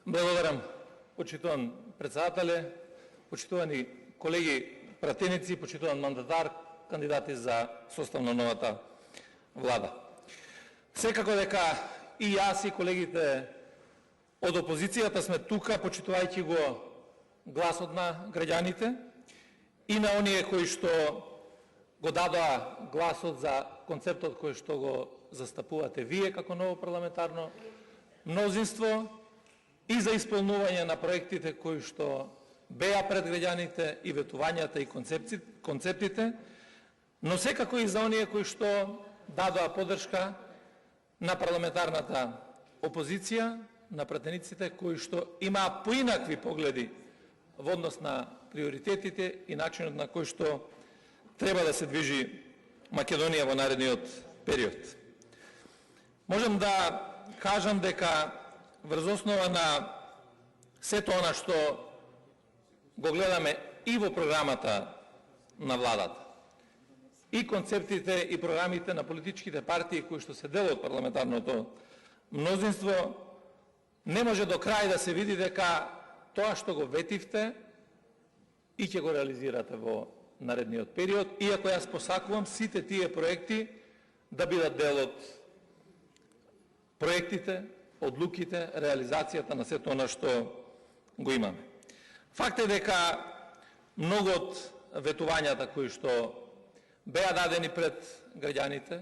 Благодарам, почитуван председателе, почитувани колеги пратеници, почитуван мандатар, кандидати за состав на новата влада. Секако дека и јас и колегите од опозицијата сме тука, почитувајќи го гласот на граѓаните и на оние кои што го дадоа гласот за концептот кој што го застапувате вие како ново парламентарно мнозинство и за исполнување на проектите кои што беа пред граѓаните и ветувањата и концептите, но секако и за оние кои што дадоа поддршка на парламентарната опозиција, на пратениците кои што имаа поинакви погледи во однос на приоритетите и начинот на кој што треба да се движи Македонија во наредниот период. Можам да кажам дека врз основа на сето она што го гледаме и во програмата на владата, и концептите и програмите на политичките партии кои што се дел од парламентарното мнозинство, не може до крај да се види дека тоа што го ветивте и ќе го реализирате во наредниот период, иако јас посакувам сите тие проекти да бидат дел од проектите, одлуките, реализацијата на сето она што го имаме. Факт е дека многу од ветувањата кои што беа дадени пред граѓаните,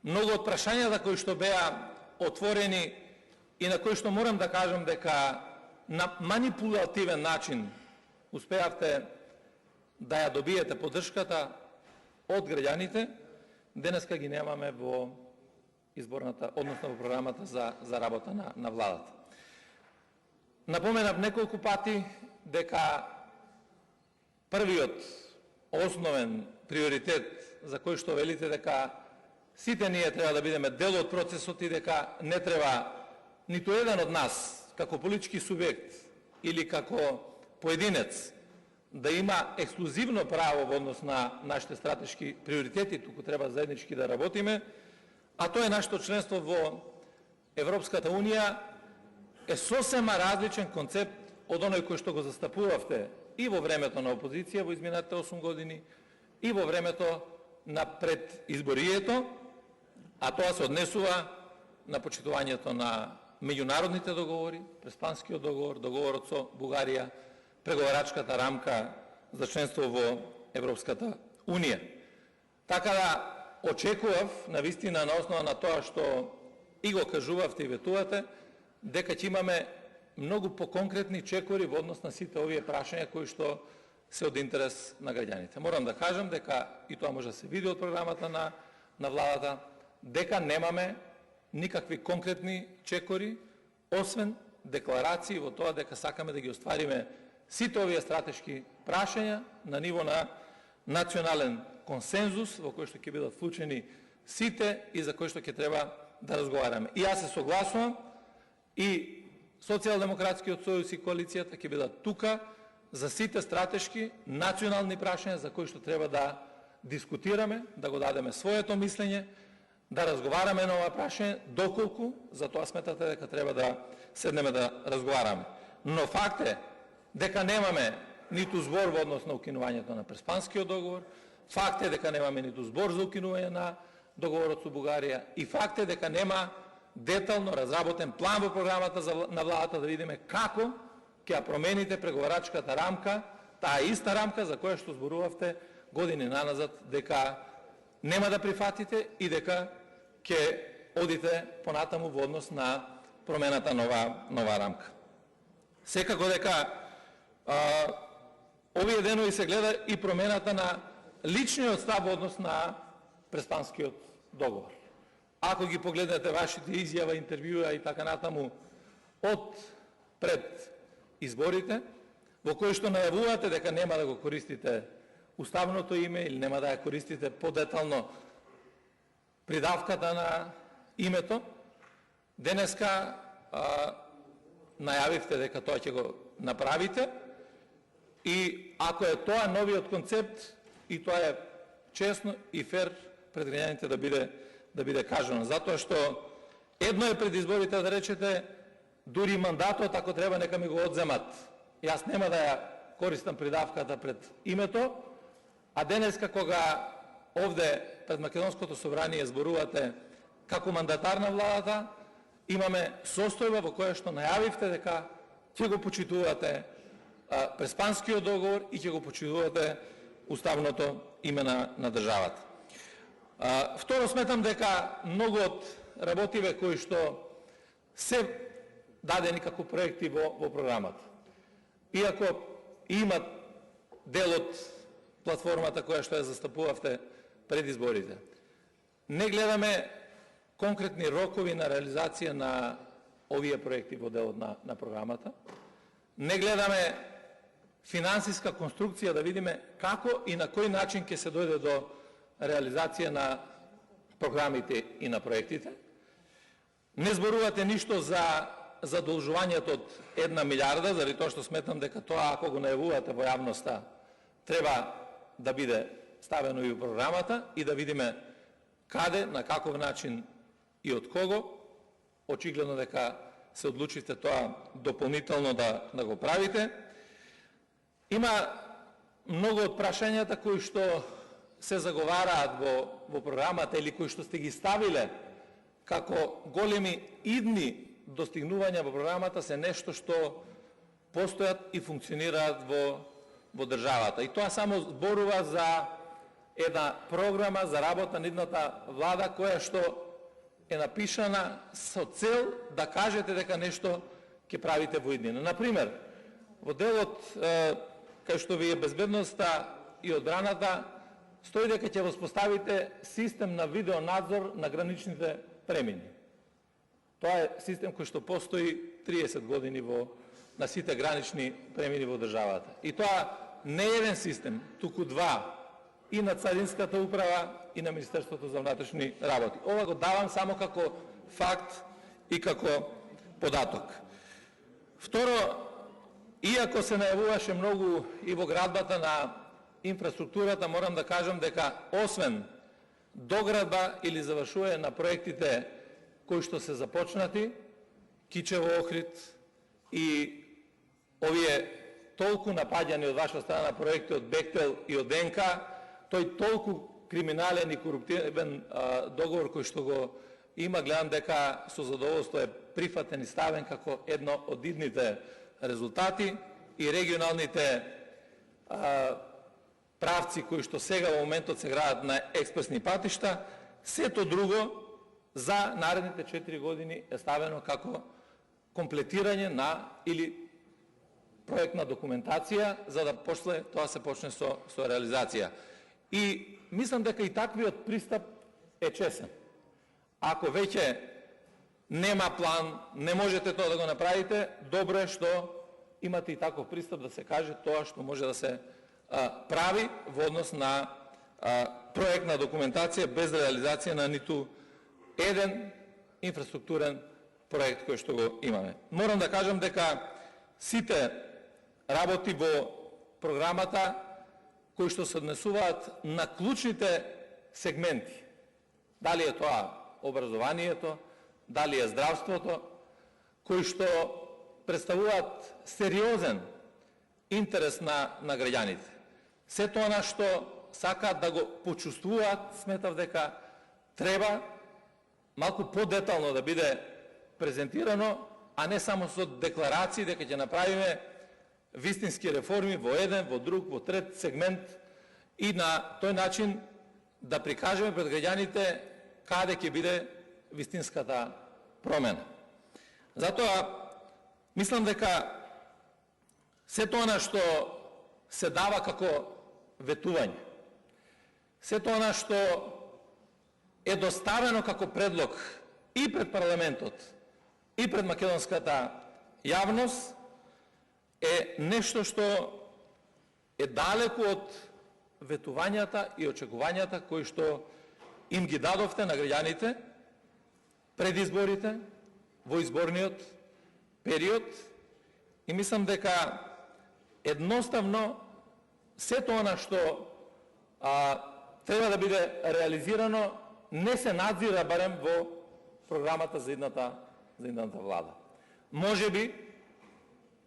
многу од прашањата кои што беа отворени и на кои што морам да кажам дека на манипулативен начин успеавте да ја добиете поддршката од граѓаните, денеска ги немаме во изборната, односно во програмата за работа на владата. Напоменав неколку пати дека првиот основен приоритет за кој што велите дека сите ние треба да бидеме дел од процесот и дека не треба ниту еден од нас како политички субјект или како поединец да има ексклузивно право во однос на нашите стратешки приоритети, туку треба заеднички да работиме, а тоа е нашето членство во Европската Унија, е сосема различен концепт од оној кој што го застапувавте и во времето на опозиција во изминатите 8 години, и во времето на предизборието, а тоа се однесува на почитувањето на меѓународните договори, Преспанскиот договор, договорот со Бугарија, преговарачката рамка за членство во Европската Унија. Така да очекував, навистина, на основа на тоа што и го кажувавте и ветувате, дека ќе имаме многу поконкретни чекори во однос на сите овие прашања кои што се од интерес на граѓаните. Морам да кажам дека, и тоа може да се види од програмата на владата, дека немаме никакви конкретни чекори, освен декларации во тоа дека сакаме да ги оствариме сите овие стратешки прашања на ниво на национален консензус во кој што ќе бидат вклучени сите и за кој што ќе треба да разговараме. И јас се согласувам, и Социјалдемократскиот сојуз и коалицијата ќе бидат тука за сите стратешки национални прашања за кои што треба да дискутираме, да го дадеме своето мислење, да разговараме на ова прашање, доколку за тоа сметате дека треба да седнеме да разговараме. Но факт е дека немаме ниту збор во однос на укинувањето на Преспанскиот договор, факт е дека немаме ниту збор за укинување на договорот со Бугарија и факт е дека нема детално разработен план во програмата на владата да видиме како ќе ја промените преговарачката рамка, таа иста рамка за која што зборувавте години наназад дека нема да прифатите и дека ќе одите понатаму во однос на промената нова рамка. Секако дека овие денови се гледа и промената на личниот став во однос на Преспанскиот договор. Ако ги погледнете вашите изјава, интервјуа и така натаму од пред изборите, во кои што најавувате дека нема да го користите уставното име или нема да ја користите подетално придавката на името, денеска најавивте дека тоа ќе го направите и ако е тоа новиот концепт, и тоа е честно и фер пред граѓаните да биде кажано. Затоа што едно е пред изборите да речете дури мандатот, ако треба, нека ми го одземат. Јас нема да ја користам придавката пред името, а денеска кога овде пред Македонското собрание зборувате како мандатар на владата, имаме состојба во која што најавивте дека ќе го почитувате Преспанскиот договор и ќе го почитувате уставното име на државата. Второ, сметам дека многу од работиве кои што се дадени како проекти во програмата, иако имат дел од платформата која што ја застапувавте пред изборите, не гледаме конкретни рокови на реализација на овие проекти во делот на програмата, не гледаме финансиска конструкција да видиме како и на кој начин ќе се дојде до реализација на програмите и на проектите. Не зборувате ништо за задолжувањето од 1 милиарда, заради тоа што сметам дека тоа, ако го најавувате во јавноста, треба да биде ставено и во програмата и да видиме каде, на каков начин и од кого. Очигледно дека се одлучите тоа дополнително да го правите. Има многу од прашањата кои што се заговараат во програмата или кои што сте ги ставиле како големи идни достигнувања во програмата се нешто што постојат и функционираат во државата. И тоа само зборува за една програма за работа на идната влада која што е напишана со цел да кажете дека нешто ќе правите во иднина. Например, во делот кај што ви е безбедноста и одбраната, стои дека ќе воспоставите систем на видеонадзор на граничните премини. Тоа е систем кој што постои 30 години на сите гранични премини во државата. И тоа не е еден систем, туку два, и на Царинската управа и на Министерството за внатрешни работи. Ова го давам само како факт и како податок. Второ, иако се најавуваше многу и во градбата на инфраструктурата, морам да кажам дека освен доградба или завршување на проектите кои што се започнати, Кичево, Охрид и овие толку напаѓани од ваша страна проекти од Бехтел и од ДНК, тој толку криминален и коруптивен договор кој што го има, гледам дека со задоволство е прифатен и ставен како едно од идните резултати и регионалните правци кои што сега во моментот се градат на експресни патишта, сето друго за наредните 4 години е ставено како комплетирање на или проектна документација, за да после тоа се почне со реализација. И мислам дека и таквиот пристап е чесен. Ако веќе нема план, не можете тоа да го направите, добро е што имате и таков пристап да се каже тоа што може да се прави во однос на проектна документација без реализација на ниту еден инфраструктурен проект кој што го имаме. Морам да кажам дека сите работи во програмата кои што се однесуваат на клучните сегменти, дали е тоа образованието, дали е здравството, кои што представуваат сериозен интерес на граѓаните. Сето она што сакаат да го почувствуваат, сметав дека треба малку подетално да биде презентирано, а не само со декларации дека ќе направиме вистински реформи во еден, во друг, во трет сегмент и на тој начин да прикажеме пред граѓаните каде ќе биде вистинската промена. Затоа мислам дека сето она што се дава како ветување, сето она што е доставено како предлог и пред парламентот, и пред македонската јавност, е нешто што е далеку од ветувањата и очекувањата кои што им ги дадовте на граѓаните пред изборите, во изборниот период, и мислам дека едноставно сето она што треба да биде реализирано не се надзира барем во програмата за идната влада. може би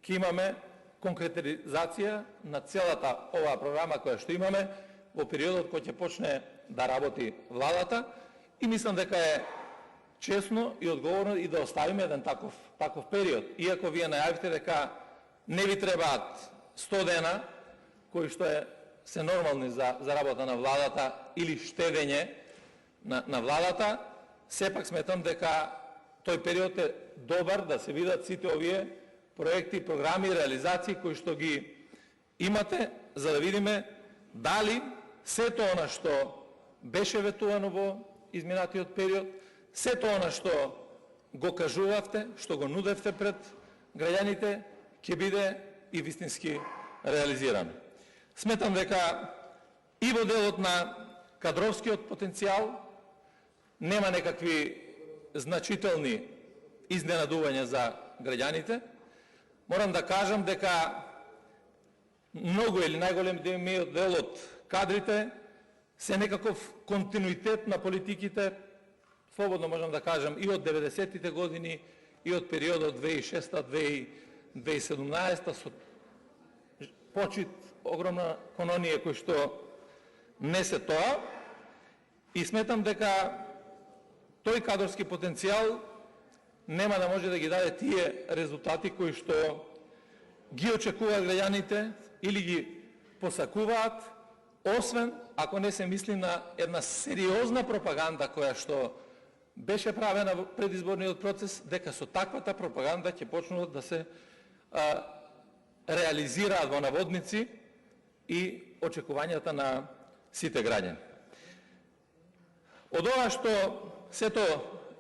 ќе имаме конкретизација на целата оваа програма која што имаме во периодот кој ќе почне да работи владата и мислам дека е честно и одговорно и да оставиме еден таков период. Иако вие најавите дека не ви требаат 100 дена, кои што се нормални за работа на владата или штедење на владата, сепак сметам дека тој период е добар да се видат сите овие проекти, програми, реализации кои што ги имате, за да видиме дали сето она што беше ветувано во изминатиот период, сето она што го кажувавте, што го нудевте пред граѓаните, ќе биде и вистински реализирано. Сметам дека и во делот на кадровскиот потенцијал нема некакви значителни изненадувања за граѓаните. Морам да кажам дека многу или најголем дел од кадрите се некаков континуитет на политиките, слободно можам да кажам, и од 90-тите години, и од периодот 2006-2017 со почит огромна кон оние кои што не се тоа, и сметам дека тој кадрски потенцијал нема да може да ги даде тие резултати кои што ги очекуваат граѓаните или ги посакуваат, освен ако не се мисли на една сериозна пропаганда која што беше правена во предизборниот процес, дека со таквата пропаганда ќе почнат да се реализираат во наводници и очекувањата на сите граѓани. Од ова што сето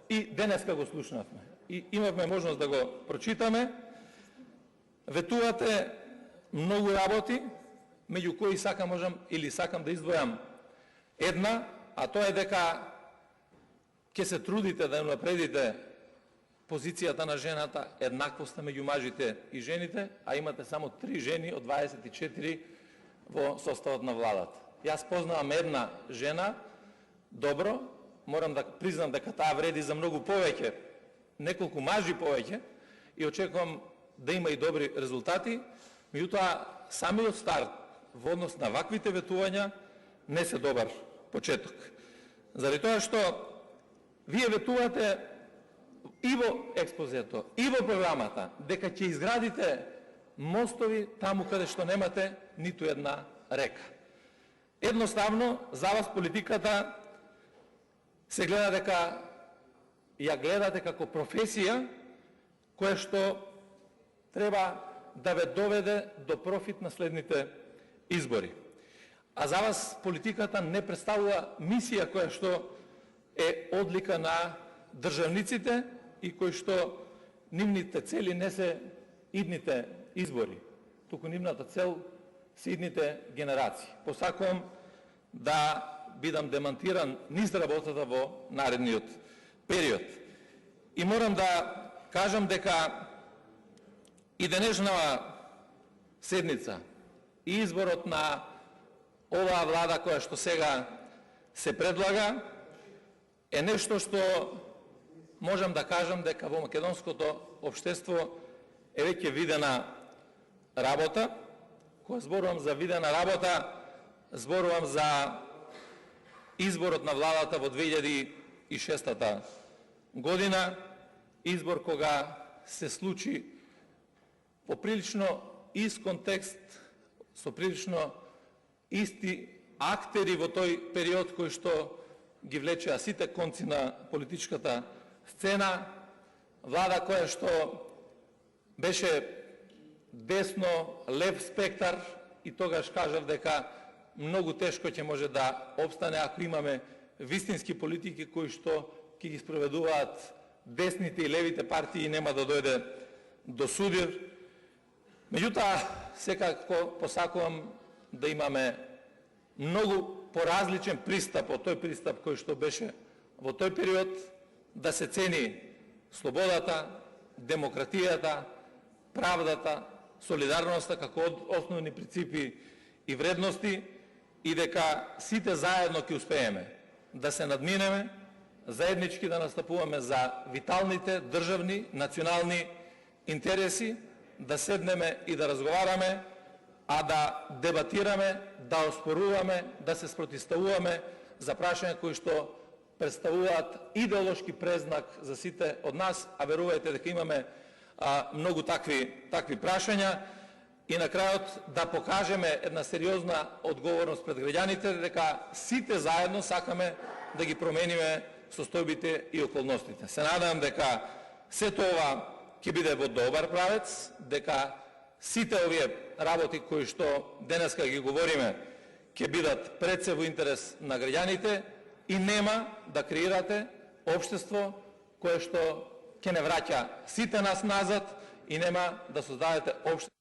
и денеска го слушнавме и имавме можност да го прочитаме, ветувате многу работи, меѓу кои сакам да издвојам една, а тоа е дека ќе се трудите да унапредите позицијата на жената, еднаквоста меѓу мажите и жените, а имате само 3 жени од 24 во составот на владата. Јас познавам една жена, добро, морам да признам дека таа вреди за многу повеќе, неколку мажи повеќе, и очекувам да има и добри резултати, меѓутоа самиот старт во однос на ваквите ветувања не се добар почеток. Заради тоа што вие ветувате и во експозето, и во програмата, дека ќе изградите мостови таму каде што немате ниту една река. Едноставно, за вас политиката се гледа дека ја гледате како професија која што треба да ве доведе до профит на следните избори. А за вас политиката не представува мисија која што е одлика на државниците и кој што нивните цели не се идните избори, туку нивната цел се идните генерации. Посакувам да бидам демантиран низ работата во наредниот период. И морам да кажам дека и денешнава седница и изборот на оваа влада која што сега се предлага е нешто што можам да кажам дека во македонското општество е веќе видена работа. Кога зборувам за видена работа, зборувам за изборот на владата во 2006 година, избор кога се случи во прилично ист контекст, со прилично исти актери во тој период кој што ги влечеа сите конци на политичката сцена, влада која што беше десно, лев спектар, и тогаш кажав дека многу тешко ќе може да обстане ако имаме вистински политики кои што ќе ги спроведуваат десните и левите партии и нема да дојде до судир. Меѓутоа, секако посакувам да имаме многу поразличен пристап од тој пристап кој што беше во тој период, да се цени слободата, демократијата, правдата, солидарноста како основни принципи и вредности, и дека сите заедно ќе успееме да се надминеме, заеднички да настапуваме за виталните државни, национални интереси, да седнеме и да разговараме, а да дебатираме, да оспоруваме, да се спротивставуваме за прашања кои што представуваат идеолошки презнак за сите од нас, а верувајте дека имаме многу такви прашања, и на крајот да покажеме една сериозна одговорност пред граѓаните дека сите заедно сакаме да ги промениме состојбите и околностите. Се надам дека сето ова ќе биде во добар правец, дека сите овие работи кои што денеска ги говориме ќе бидат пред се во интерес на граѓаните и нема да креирате општество кое што ќе не враќа сите нас назад и нема да создадете општество